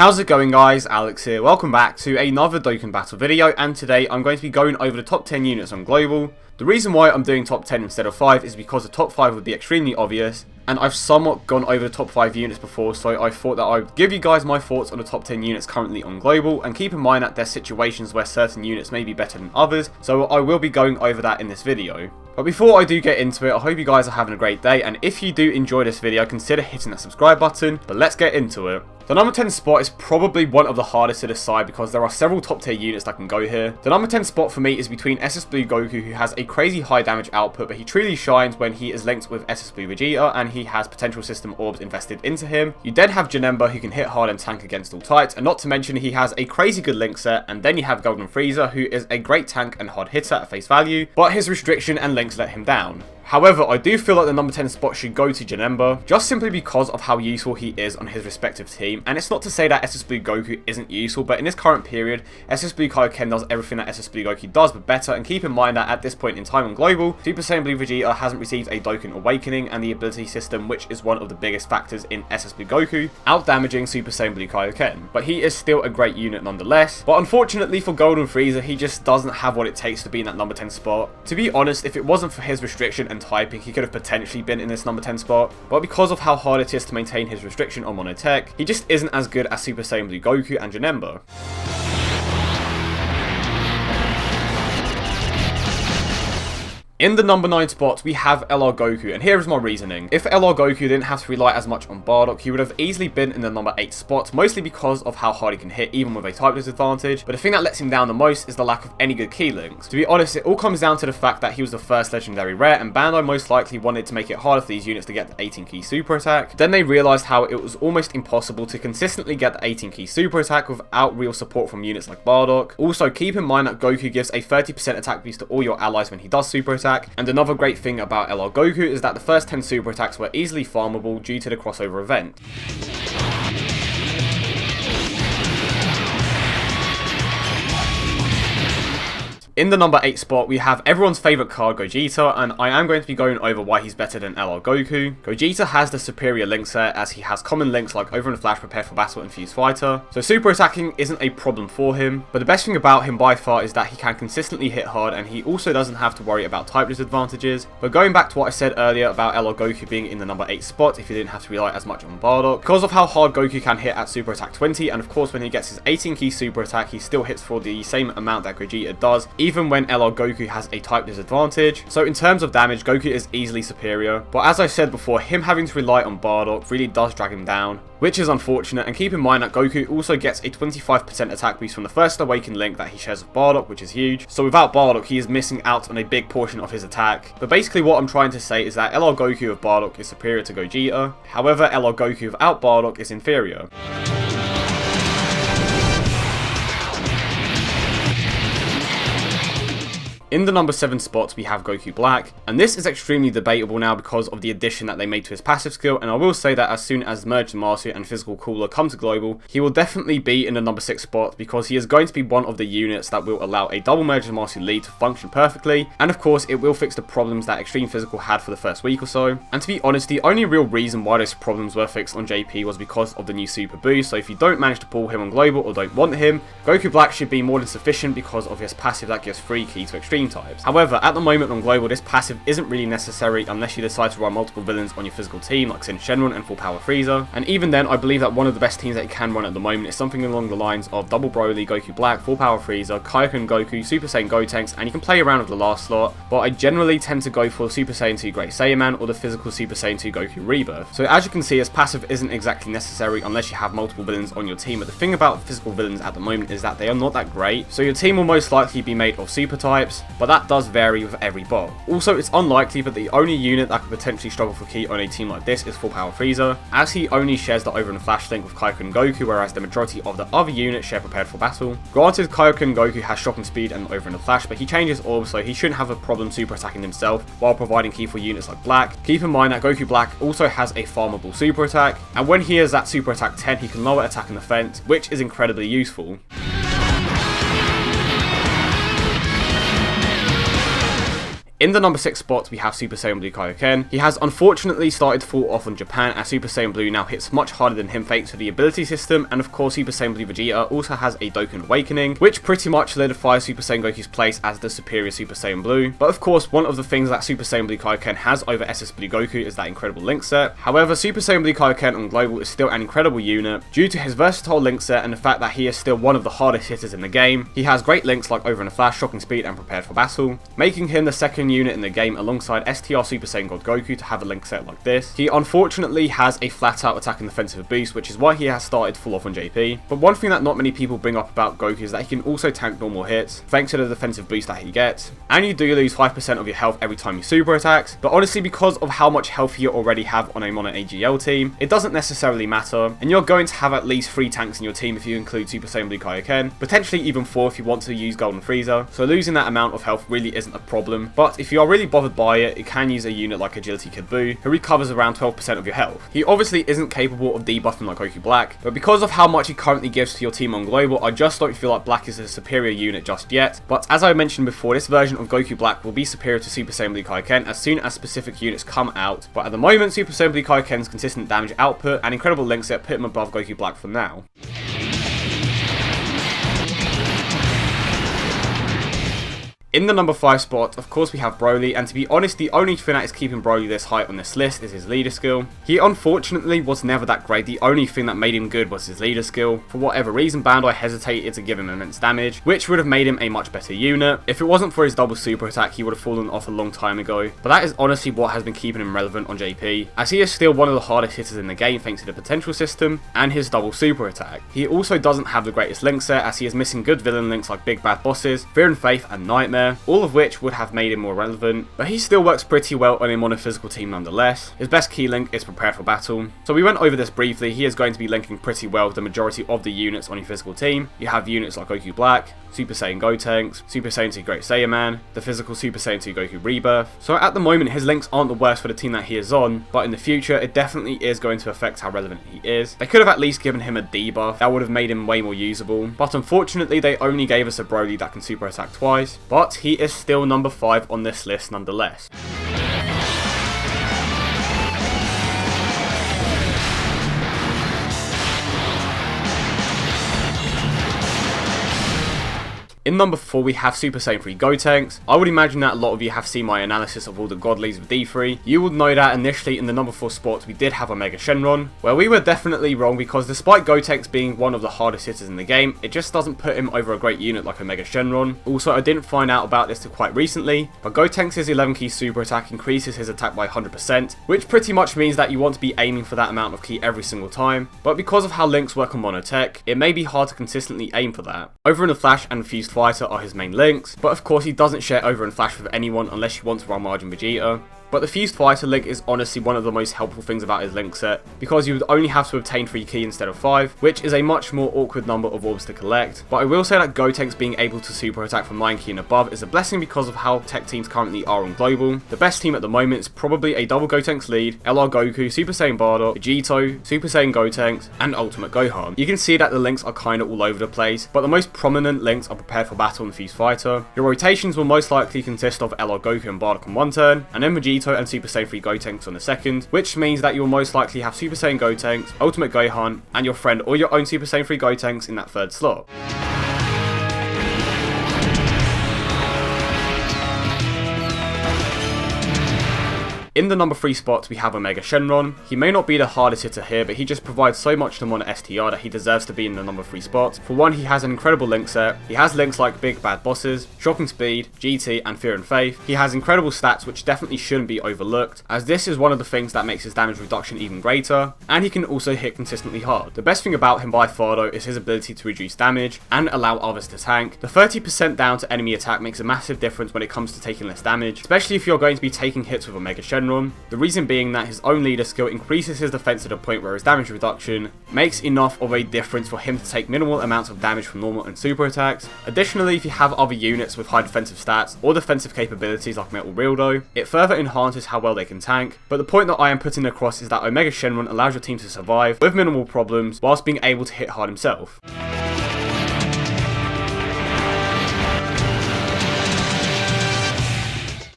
How's it going guys, Alex here, welcome back to another Dokkan Battle video, and today I'm going to be going over the top 10 units on Global. The reason why I'm doing top 10 instead of 5 is because the top 5 would be extremely obvious, and I've somewhat gone over the top 5 units before, so I thought that I would give you guys my thoughts on the top 10 units currently on Global, and keep in mind that there's situations where certain units may be better than others, so I will be going over that in this video. But before I do get into it, I hope you guys are having a great day, and if you do enjoy this video, consider hitting that subscribe button, but let's get into it. The number 10 spot is probably one of the hardest to decide because there are several top tier units that can go here. The number 10 spot for me is between SS Blue Goku, who has a crazy high damage output, but he truly shines when he is linked with SS Blue Vegeta and he has potential system orbs invested into him. You then have Janemba, who can hit hard and tank against all types, and not to mention he has a crazy good link set, and then you have Golden Frieza, who is a great tank and hard hitter at face value, but his restriction and links let him down. However, I do feel like the number 10 spot should go to Janemba, just simply because of how useful he is on his respective team, and it's not to say that SS Blue Goku isn't useful, but in this current period, SS Blue Kaioken does everything that SS Blue Goku does, but better, and keep in mind that at this point in time on Global, Super Saiyan Blue Vegeta hasn't received a Dokkan Awakening and the ability system, which is one of the biggest factors in SS Blue Goku, out-damaging Super Saiyan Blue Kaioken, but he is still a great unit nonetheless. But unfortunately for Golden Frieza, he just doesn't have what it takes to be in that number 10 spot. To be honest, if it wasn't for his restriction and typing, he could have potentially been in this number 10 spot, but because of how hard it is to maintain his restriction on Monotech, he just isn't as good as Super Saiyan Blue Goku and Janemba. In the number 9 spot, we have LR Goku, and here is my reasoning. If LR Goku didn't have to rely as much on Bardock, he would have easily been in the number 8 spot, mostly because of how hard he can hit, even with a type disadvantage. But the thing that lets him down the most is the lack of any good key links. To be honest, it all comes down to the fact that he was the first legendary rare, and Bandai most likely wanted to make it harder for these units to get the 18 key super attack. Then they realized how it was almost impossible to consistently get the 18 key super attack without real support from units like Bardock. Also, keep in mind that Goku gives a 30% attack boost to all your allies when he does super attack. And another great thing about LR Goku is that the first 10 super attacks were easily farmable due to the crossover event. In the number 8 spot, we have everyone's favourite card, Gogeta, and I am going to be going over why he's better than LR Goku. Gogeta has the superior link set, as he has common links like Over in a Flash, Prepare for Battle, and Fuse Fighter, so super attacking isn't a problem for him, but the best thing about him by far is that he can consistently hit hard, and he also doesn't have to worry about type disadvantages. But going back to what I said earlier about LR Goku being in the number 8 spot if he didn't have to rely as much on Bardock, because of how hard Goku can hit at super attack 20, and of course when he gets his 18 key super attack, he still hits for the same amount that Gogeta does, even when LR Goku has a type disadvantage. So in terms of damage, Goku is easily superior, but as I said before, him having to rely on Bardock really does drag him down, which is unfortunate. And keep in mind that Goku also gets a 25% attack boost from the first Awakened link that he shares with Bardock, which is huge. So without Bardock, he is missing out on a big portion of his attack. But basically what I'm trying to say is that LR Goku with Bardock is superior to Gogeta, however LR Goku without Bardock is inferior. In the number 7 spot, we have Goku Black, and this is extremely debatable now because of the addition that they made to his passive skill, and I will say that as soon as Merged Mastery and Physical Cooler come to Global, he will definitely be in the number 6 spot because he is going to be one of the units that will allow a double Merged Mastery lead to function perfectly, and of course it will fix the problems that Extreme Physical had for the first week or so. And to be honest, the only real reason why those problems were fixed on JP was because of the new Super Boost, so if you don't manage to pull him on Global or don't want him, Goku Black should be more than sufficient because of his passive that gives free key to Extreme types. However, at the moment on Global, this passive isn't really necessary unless you decide to run multiple villains on your physical team, like Shenron and Full Power Frieza. And even then, I believe that one of the best teams that you can run at the moment is something along the lines of Double Broly, Goku Black, Full Power Frieza, Kaioken Goku, Super Saiyan Gotenks, and you can play around with the last slot, but I generally tend to go for Super Saiyan 2 Great Saiyan Man or the physical Super Saiyan 2 Goku Rebirth. So as you can see, his passive isn't exactly necessary unless you have multiple villains on your team, but the thing about physical villains at the moment is that they are not that great, so your team will most likely be made of super types, but that does vary with every bot. Also, it's unlikely, but the only unit that could potentially struggle for key on a team like this is Full Power Frieza, as he only shares the Over in a Flash link with Kaioken Goku, whereas the majority of the other units share Prepared for Battle. Granted, Kaioken Goku has shocking speed and Over in a Flash, but he changes orbs, so he shouldn't have a problem super attacking himself while providing key for units like Black. Keep in mind that Goku Black also has a farmable super attack, and when he is at super attack 10, he can lower attack and defense, which is incredibly useful. In the number 6 spot, we have Super Saiyan Blue Kaioken. He has unfortunately started to fall off on Japan, as Super Saiyan Blue now hits much harder than him thanks to the ability system, and of course Super Saiyan Blue Vegeta also has a Dokkan Awakening, which pretty much solidifies Super Saiyan Goku's place as the superior Super Saiyan Blue. But of course, one of the things that Super Saiyan Blue Kaioken has over SS Blue Goku is that incredible link set. However, Super Saiyan Blue Kaioken on Global is still an incredible unit due to his versatile link set and the fact that he is still one of the hardest hitters in the game. He has great links like Over in a Flash, Shocking Speed, and Prepared for Battle, making him the second unit in the game alongside STR Super Saiyan God Goku to have a link set like this. He unfortunately has a flat out attack and defensive boost, which is why he has started to fall off on JP. But one thing that not many people bring up about Goku is that he can also tank normal hits thanks to the defensive boost that he gets. And you do lose 5% of your health every time you super attacks, but honestly because of how much health you already have on a mono AGL team, it doesn't necessarily matter, and you're going to have at least 3 tanks in your team if you include Super Saiyan Blue Kaioken, potentially even 4 if you want to use Golden Frieza, so losing that amount of health really isn't a problem. But if you are really bothered by it, you can use a unit like Agility Kid Buu, who recovers around 12% of your health. He obviously isn't capable of debuffing like Goku Black, but because of how much he currently gives to your team on Global, I just don't feel like Black is a superior unit just yet. But as I mentioned before, this version of Goku Black will be superior to Super Saiyan Blue Kaioken as soon as specific units come out, but at the moment Super Saiyan Blue Kaioken's consistent damage output and incredible link set put him above Goku Black for now. In the number 5 spot, of course we have Broly, and to be honest, the only thing that is keeping Broly this high on this list is his leader skill. He unfortunately was never that great. The only thing that made him good was his leader skill. For whatever reason, Bandai hesitated to give him immense damage, which would have made him a much better unit. If it wasn't for his double super attack, he would have fallen off a long time ago. But that is honestly what has been keeping him relevant on JP, as he is still one of the hardest hitters in the game thanks to the potential system and his double super attack. He also doesn't have the greatest link set, as he is missing good villain links like Big Bad Bosses, Fear and Faith, and Nightmare, all of which would have made him more relevant, but he still works pretty well on a monophysical team nonetheless. His best key link is Prepared for Battle. So we went over this briefly. He is going to be linking pretty well with the majority of the units on your physical team. You have units like Goku Black, Super Saiyan Gotenks, Super Saiyan 2 Great Saiyan Man, the physical Super Saiyan 2 Goku Rebirth. So at the moment his links aren't the worst for the team that he is on, but in the future it definitely is going to affect how relevant he is. They could have at least given him a debuff that would have made him way more usable, but unfortunately they only gave us a Broly that can super attack twice, but he is still number 5 on this list nonetheless. In number 4 we have Super Saiyan 3 Gotenks. I would imagine that a lot of you have seen my analysis of all the godlies with D3. You would know that initially in the number 4 spot we did have Omega Shenron, where we were definitely wrong because despite Gotenks being one of the hardest hitters in the game, it just doesn't put him over a great unit like Omega Shenron. Also, I didn't find out about this till quite recently, but Gotenks' 11 key super attack increases his attack by 100%, which pretty much means that you want to be aiming for that amount of key every single time, but because of how links work on monotech, it may be hard to consistently aim for that. Over in the Flash and Fused Fighter are his main links, but of course he doesn't share Over and Flash with anyone unless you want to run Margin Vegeta. But the Fused Fighter link is honestly one of the most helpful things about his link set, because you would only have to obtain 3 key instead of 5, which is a much more awkward number of orbs to collect. But I will say that Gotenks being able to super attack from 9 key and above is a blessing because of how tech teams currently are on Global. The best team at the moment is probably a double Gotenks lead, LR Goku, Super Saiyan Bardock, Vegito, Super Saiyan Gotenks, and Ultimate Gohan. You can see that the links are kinda all over the place, but the most prominent links are Prepared for Battle and Fused Fighter. Your rotations will most likely consist of LR Goku and Bardock on one turn, and then Vegito and Super Saiyan 3 Gotenks on the second, which means that you'll most likely have Super Saiyan Gotenks, Ultimate Gohan, and your friend or your own Super Saiyan 3 Gotenks in that third slot. In the number 3 spot, we have Omega Shenron. He may not be the hardest hitter here, but he just provides so much to mono STR that he deserves to be in the number 3 spot. For one, he has an incredible link set. He has links like Big Bad Bosses, Shocking Speed, GT, and Fear and Faith. He has incredible stats which definitely shouldn't be overlooked, as this is one of the things that makes his damage reduction even greater, and he can also hit consistently hard. The best thing about him by far though is his ability to reduce damage and allow others to tank. The 30% down to enemy attack makes a massive difference when it comes to taking less damage, especially if you're going to be taking hits with Omega Shenron. The reason being that his own leader skill increases his defense to the point where his damage reduction makes enough of a difference for him to take minimal amounts of damage from normal and super attacks. Additionally, if you have other units with high defensive stats or defensive capabilities like Metal Rildo, it further enhances how well they can tank. But the point that I am putting across is that Omega Shenron allows your team to survive with minimal problems whilst being able to hit hard himself.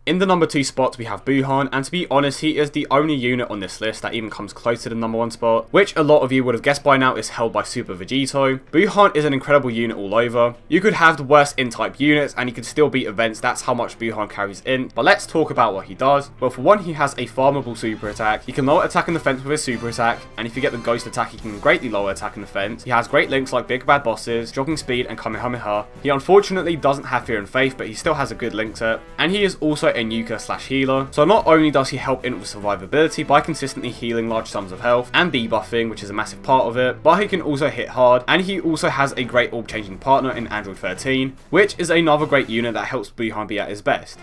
In the number 2 spot, we have Buhan, and to be honest, he is the only unit on this list that even comes close to the number 1 spot, which a lot of you would have guessed by now is held by Super Vegeta. Buhan is an incredible unit all over. You could have the worst in-type units, and he could still beat events. That's how much Buhan carries in. But let's talk about what he does. Well, for one, he has a farmable super attack. He can lower attack and defense with his super attack, and if you get the ghost attack, he can greatly lower attack and defense. He has great links like Big Bad Bosses, Jogging Speed, and Kamehameha. He unfortunately doesn't have Fear and Faith, but he still has a good link set. And he is also a nuker/healer. So not only does he help in with survivability by consistently healing large sums of health and debuffing, which is a massive part of it, but he can also hit hard, and he also has a great orb changing partner in Android 13, which is another great unit that helps Buhan be at his best.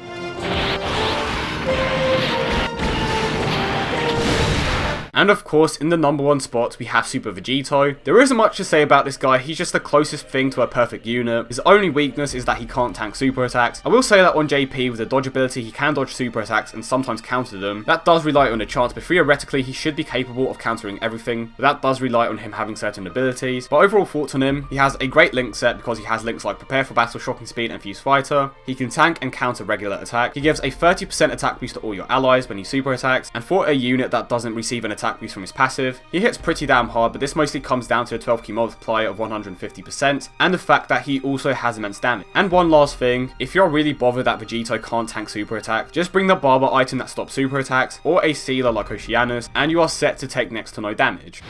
And of course, in the number 1 spot, we have Super Vegeta. There isn't much to say about this guy, he's just the closest thing to a perfect unit. His only weakness is that he can't tank super attacks. I will say that on JP, with the dodge ability, he can dodge super attacks and sometimes counter them. That does rely on a chance, but theoretically, he should be capable of countering everything. But that does rely on him having certain abilities. But overall thoughts on him, he has a great link set because he has links like Prepare for Battle, Shocking Speed, and Fuse Fighter. He can tank and counter regular attack. He gives a 30% attack boost to all your allies when he super attacks. And for a unit that doesn't receive an attack boost from his passive, he hits pretty damn hard, but this mostly comes down to a 12 key multiplier of 150% and the fact that he also has immense damage. And one last thing, if you're really bothered that Vegeta can't tank super attack, just bring the Barber item that stops super attacks or a sealer like Oceanus and you are set to take next to no damage.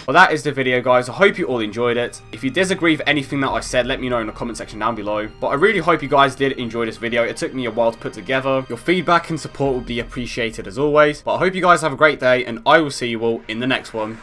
Well, that is the video, guys. I hope you all enjoyed it. If you disagree with anything that I said, let me know in the comment section down below. But I really hope you guys did enjoy this video. It took me a while to put together. Your feedback and support would be appreciated as always. But I hope you guys have a great day, and I will see you all in the next one.